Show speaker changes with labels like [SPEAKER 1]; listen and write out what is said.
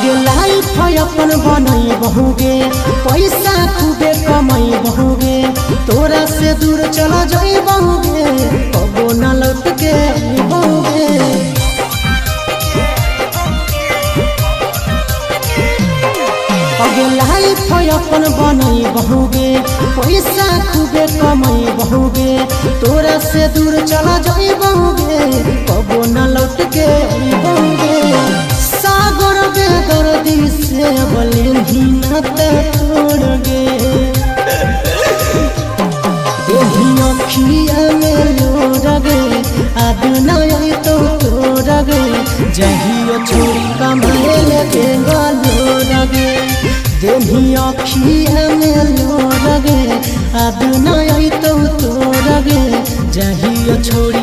[SPEAKER 1] आगे लाइफ अपन बनई बहुगे, पैसा खूबे कमाई बहुगे, तोरा से दूर चला जाई बहुगे, कबो न लौट के बहुगे। आगे लाइफ अपन बनई बहुगे, पैसा खूबे कमाई बहुगे, तोरा से दूर चला जाई बहुगे, कबो न लौट के बहुगे। सागर बेदर्दी से बलेंधी नाता तोड़ गे, एही अखिया में लोर गे, आदना आई तो तोड़ गे, जहियो छोड़ी कमाए लगे लोर गे, देही अखिया में लोर गे, आदना आई तो तोड़ गे, जहियो छोड़ी